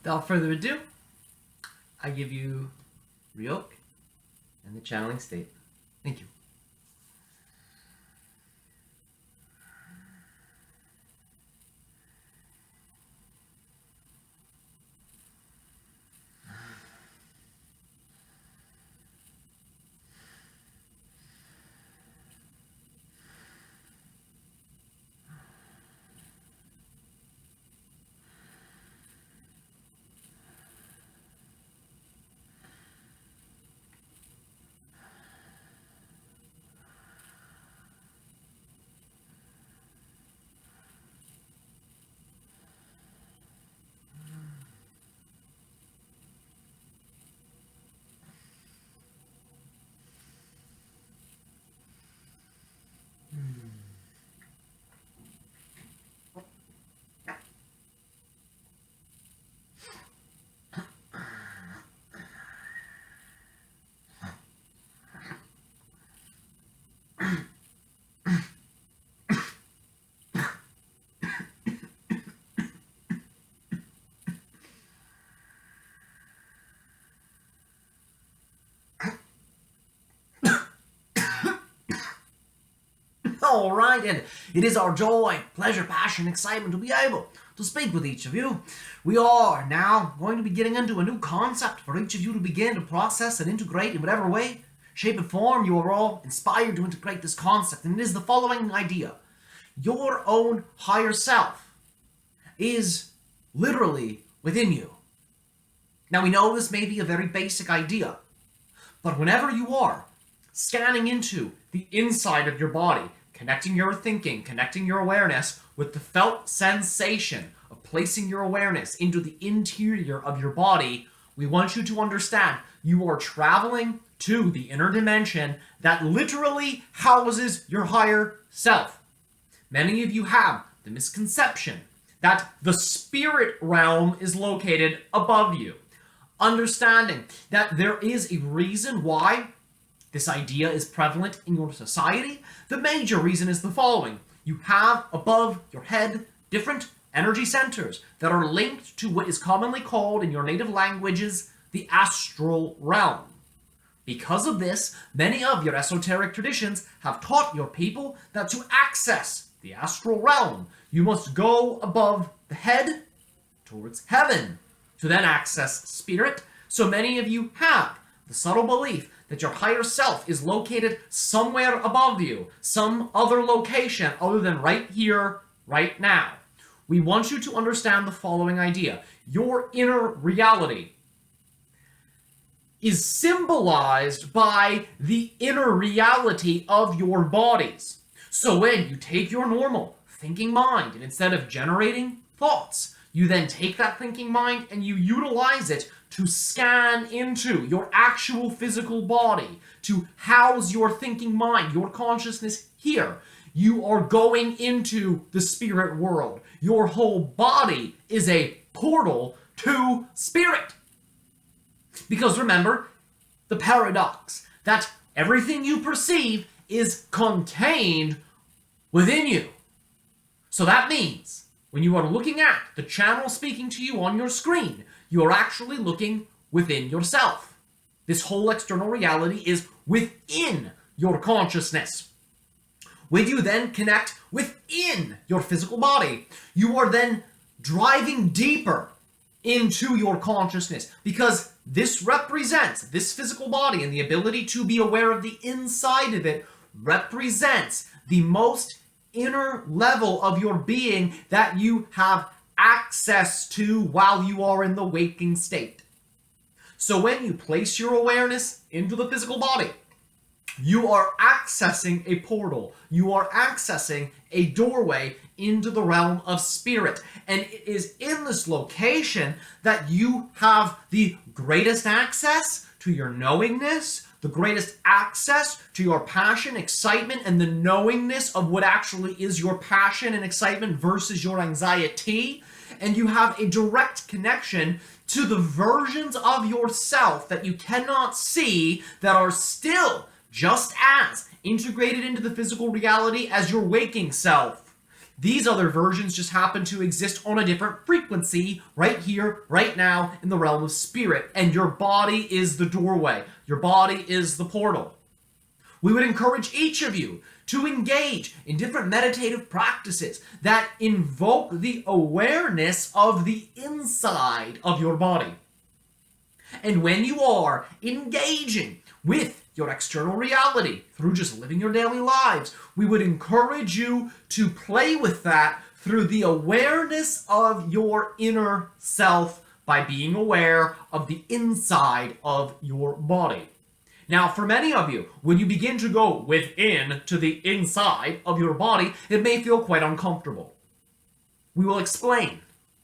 Without further ado, I give you Riok and the channeling state. Thank you. All right, and it is our joy, pleasure, passion, excitement to be able to speak with each of you. We are now going to be getting into a new concept for each of you to begin to process and integrate in whatever way, shape, and form you are all inspired to integrate this concept. And it is the following idea. Your own higher self is literally within you. Now, we know this may be a very basic idea, but whenever you are scanning into the inside of your body, connecting your thinking, connecting your awareness with the felt sensation of placing your awareness into the interior of your body, we want you to understand you are traveling to the inner dimension that literally houses your higher self. Many of you have the misconception that the spirit realm is located above you. Understanding that there is a reason why this idea is prevalent in your society. The major reason is the following. You have above your head different energy centers that are linked to what is commonly called in your native languages the astral realm. Because of this, many of your esoteric traditions have taught your people that to access the astral realm, you must go above the head towards heaven to then access spirit. So many of you have the subtle belief that your higher self is located somewhere above you, some other location other than right here, right now. We want you to understand the following idea. Your inner reality is symbolized by the inner reality of your bodies. So when you take your normal thinking mind and instead of generating thoughts, you then take that thinking mind and you utilize it to scan into your actual physical body, to house your thinking mind, your consciousness here. You are going into the spirit world. Your whole body is a portal to spirit. Because remember, the paradox that everything you perceive is contained within you. So that means when you are looking at the channel speaking to you on your screen, you are actually looking within yourself. This whole external reality is within your consciousness. When you then connect within your physical body, you are then driving deeper into your consciousness, because this represents, this physical body and the ability to be aware of the inside of it represents the most inner level of your being that you have access to while you are in the waking state. So when you place your awareness into the physical body, you are accessing a portal. You are accessing a doorway into the realm of spirit. And it is in this location that you have the greatest access to your knowingness, the greatest access to your passion, excitement, and the knowingness of what actually is your passion and excitement versus your anxiety. And you have a direct connection to the versions of yourself that you cannot see that are still just as integrated into the physical reality as your waking self. These other versions just happen to exist on a different frequency right here, right now, in the realm of spirit, and your body is the doorway. Your body is the portal. We would encourage each of you to engage in different meditative practices that invoke the awareness of the inside of your body. And when you are engaging with your external reality through just living your daily lives, we would encourage you to play with that through the awareness of your inner self by being aware of the inside of your body. Now, for many of you, when you begin to go within to the inside of your body, it may feel quite uncomfortable. We will explain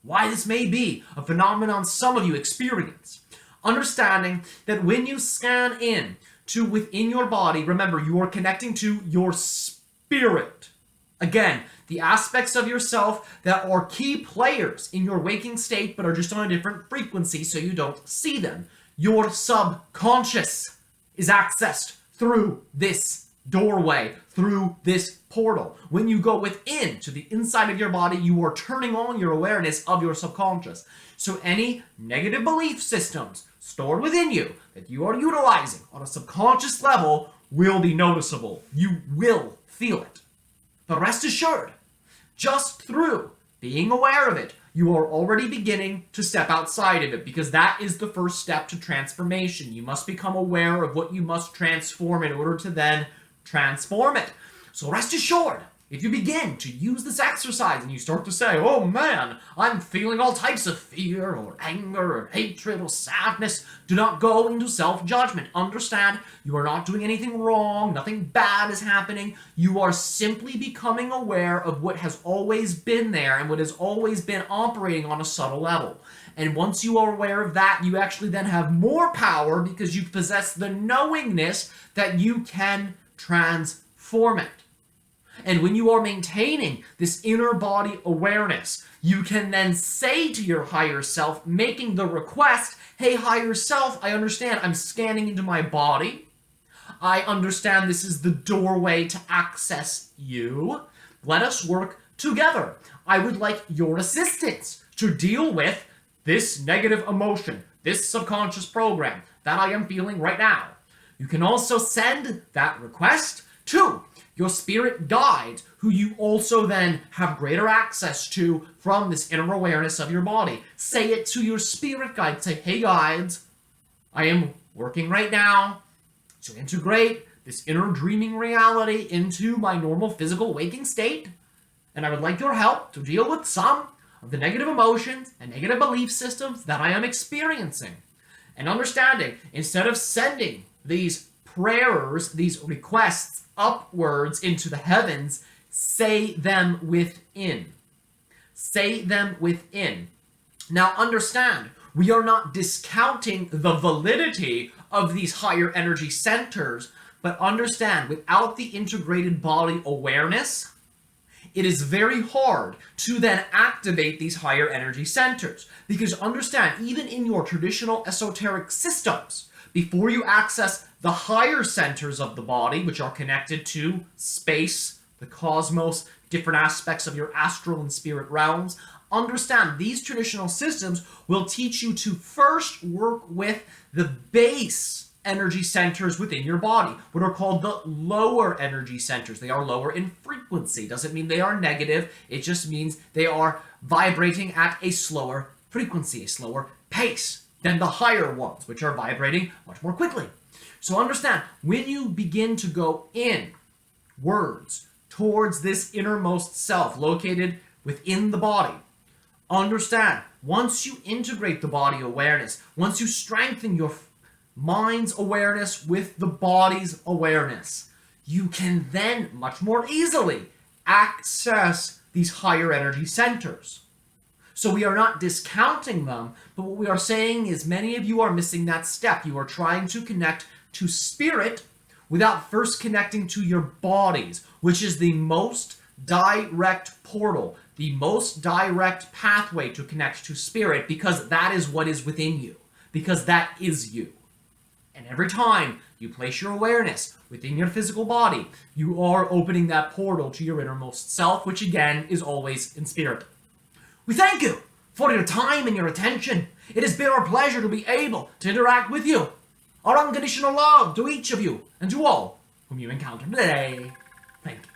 why this may be a phenomenon some of you experience. Understanding that when you scan in to within your body, remember, you are connecting to your spirit. Again, the aspects of yourself that are key players in your waking state but are just on a different frequency so you don't see them. Your subconscious is accessed through this doorway, through this portal. When you go within to the inside of your body, you are turning on your awareness of your subconscious. So any negative belief systems stored within you that you are utilizing on a subconscious level will be noticeable. You will feel it. But rest assured, just through being aware of it, you are already beginning to step outside of it, because that is the first step to transformation. You must become aware of what you must transform in order to then transform it. So rest assured, if you begin to use this exercise and you start to say, oh man, I'm feeling all types of fear or anger or hatred or sadness, do not go into self-judgment. Understand, you are not doing anything wrong, nothing bad is happening. You are simply becoming aware of what has always been there and what has always been operating on a subtle level. And once you are aware of that, you actually then have more power because you possess the knowingness that you can transform it. And when you are maintaining this inner body awareness, you can then say to your higher self, making the request, hey, higher self, I understand I'm scanning into my body. I understand this is the doorway to access you. Let us work together. I would like your assistance to deal with this negative emotion, this subconscious program that I am feeling right now. You can also send that request to your spirit guides, who you also then have greater access to from this inner awareness of your body. Say it to your spirit guide. Say, hey guides, I am working right now to integrate this inner dreaming reality into my normal physical waking state, and I would like your help to deal with some of the negative emotions and negative belief systems that I am experiencing. And understanding, instead of sending these prayers, these requests upwards into the heavens, say them within. Say them within. Now understand, we are not discounting the validity of these higher energy centers, but understand, without the integrated body awareness, it is very hard to then activate these higher energy centers. Because understand, even in your traditional esoteric systems, before you access the higher centers of the body, which are connected to space, the cosmos, different aspects of your astral and spirit realms, understand these traditional systems will teach you to first work with the base energy centers within your body, what are called the lower energy centers. They are lower in frequency. Doesn't mean they are negative. It just means they are vibrating at a slower frequency, a slower pace than the higher ones, which are vibrating much more quickly. So understand, when you begin to go in words towards this innermost self located within the body, understand, once you integrate the body awareness, once you strengthen your mind's awareness with the body's awareness, you can then much more easily access these higher energy centers. So we are not discounting them, but what we are saying is many of you are missing that step. You are trying to connect to spirit without first connecting to your bodies, which is the most direct portal, the most direct pathway to connect to spirit, because that is what is within you, because that is you. And every time you place your awareness within your physical body, you are opening that portal to your innermost self, which again is always in spirit. We thank you for your time and your attention. It has been our pleasure to be able to interact with you. Our unconditional love to each of you and to all whom you encounter today. Thank you.